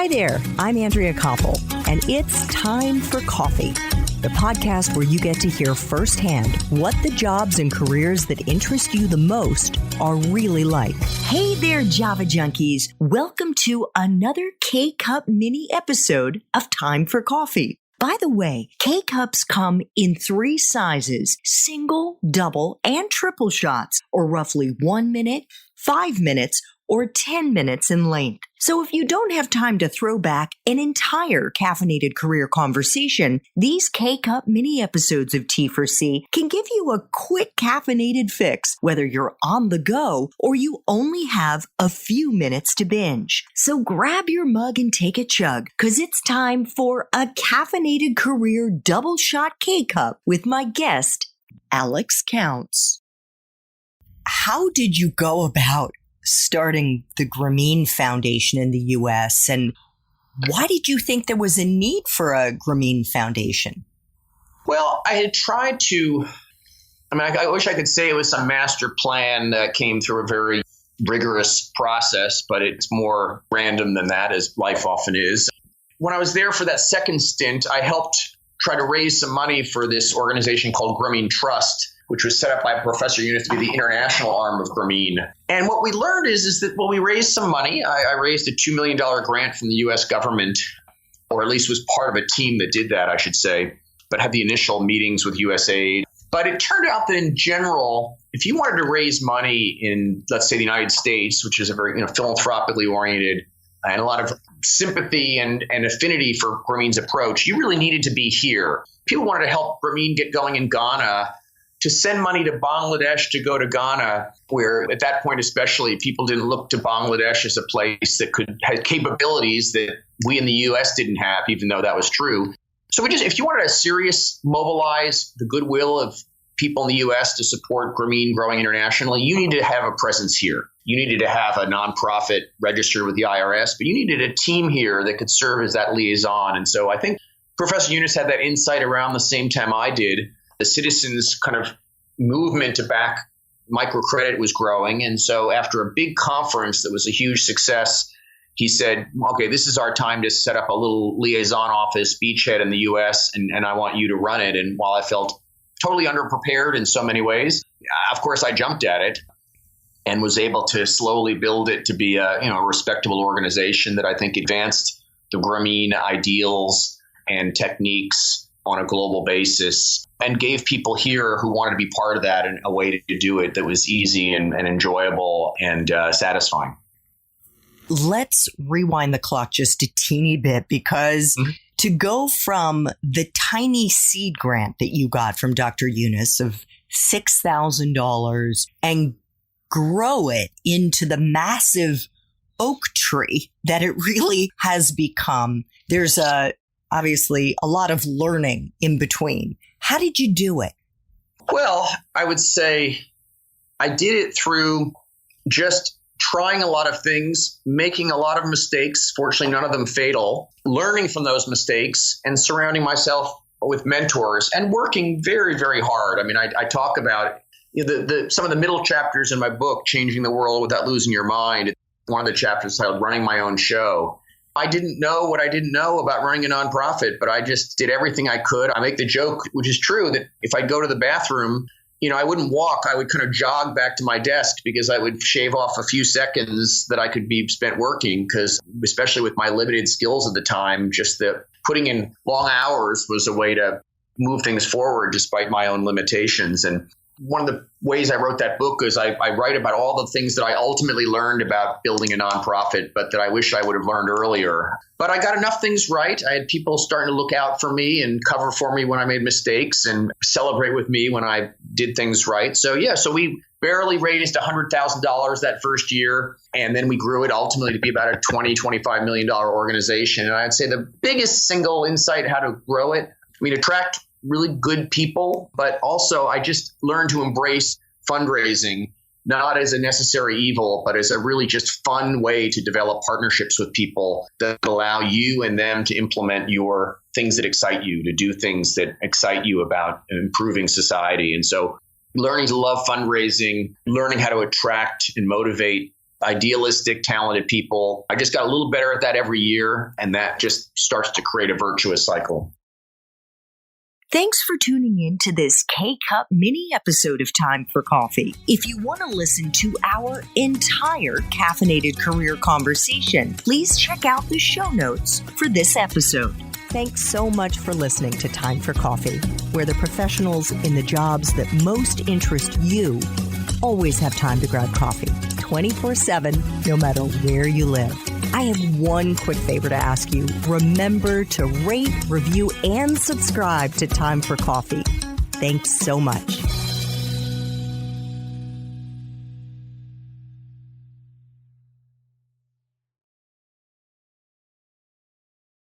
Hi there, I'm Andrea Koppel, and it's time for coffee, the podcast where you get to hear firsthand what the jobs and careers that interest you the most are really like. Hey there, Java junkies. Welcome to another K-Cup mini episode of Time for Coffee. By the way, K-Cups come in 3 sizes, single, double, and triple shots, or roughly 1 minute, 5 minutes, or 10 minutes in length. So if you don't have time to throw back an entire caffeinated career conversation, these K-Cup mini episodes of T4C can give you a quick caffeinated fix, whether you're on the go or you only have a few minutes to binge. So grab your mug and take a chug, because it's time for a caffeinated career double shot K-Cup with my guest, Alex Counts. How did you go about starting the Grameen Foundation in the U.S., and why did you think there was a need for a Grameen Foundation? Well, I had tried to, I wish I could say it was some master plan that came through a very rigorous process, but it's more random than that, as life often is. When I was there for that second stint, I helped try to raise some money for this organization called Grameen Trust, which was set up by Professor Yunus to be the international arm of Grameen. And what we learned is that, we raised some money. I raised a $2 million grant from the U.S. government, or at least was part of a team that did that, I should say, but had the initial meetings with USAID. But it turned out that in general, if you wanted to raise money in, let's say, the United States, which is a very philanthropically oriented and a lot of sympathy and affinity for Grameen's approach, you really needed to be here. People wanted to help Grameen get going in Ghana, to send money to Bangladesh to go to Ghana, where at that point especially, people didn't look to Bangladesh as a place that had capabilities that we in the U.S. didn't have, even though that was true. So if you wanted to mobilize the goodwill of people in the U.S. to support Grameen growing internationally, you needed to have a presence here. You needed to have a nonprofit registered with the IRS, but you needed a team here that could serve as that liaison. And so I think Professor Yunus had that insight around the same time I did. The citizens' kind of movement to back microcredit was growing. And so after a big conference that was a huge success, he said, okay, this is our time to set up a little liaison office beachhead in the U.S., and I want you to run it. And while I felt totally underprepared in so many ways, of course, I jumped at it and was able to slowly build it to be a respectable organization that I think advanced the Grameen ideals and techniques on a global basis, and gave people here who wanted to be part of that and a way to do it that was easy and enjoyable and satisfying. Let's rewind the clock just a teeny bit, because to go from the tiny seed grant that you got from Dr. Yunus of $6,000 and grow it into the massive oak tree that it really has become, there's obviously a lot of learning in between. How did you do it? Well, I would say I did it through just trying a lot of things, making a lot of mistakes, fortunately none of them fatal, learning from those mistakes, and surrounding myself with mentors and working very, very hard. I talk about some of the middle chapters in my book, Changing the World Without Losing Your Mind. One of the chapters titled Running My Own Show. I didn't know what I didn't know about running a nonprofit, but I just did everything I could. I make the joke, which is true, that if I'd go to the bathroom, I wouldn't walk. I would kind of jog back to my desk, because I would shave off a few seconds that I could be spent working, because especially with my limited skills at the time, just that putting in long hours was a way to move things forward despite my own limitations. And one of the ways I wrote that book is I write about all the things that I ultimately learned about building a nonprofit, but that I wish I would have learned earlier. But I got enough things right. I had people starting to look out for me and cover for me when I made mistakes and celebrate with me when I did things right. So we barely raised $100,000 that first year. And then we grew it ultimately to be about a $25 million organization. And I'd say the biggest single insight how to grow it, attract really good people, but also I just learned to embrace fundraising, not as a necessary evil, but as a really just fun way to develop partnerships with people that allow you and them to implement your things that excite you, to do things that excite you about improving society. And so learning to love fundraising, learning how to attract and motivate idealistic, talented people. I just got a little better at that every year, and that just starts to create a virtuous cycle. Thanks for tuning in to this K-Cup mini episode of Time for Coffee. If you want to listen to our entire caffeinated career conversation, please check out the show notes for this episode. Thanks so much for listening to Time for Coffee, where the professionals in the jobs that most interest you always have time to grab coffee 24/7, no matter where you live. I have one quick favor to ask you. Remember to rate, review, and subscribe to Time for Coffee. Thanks so much.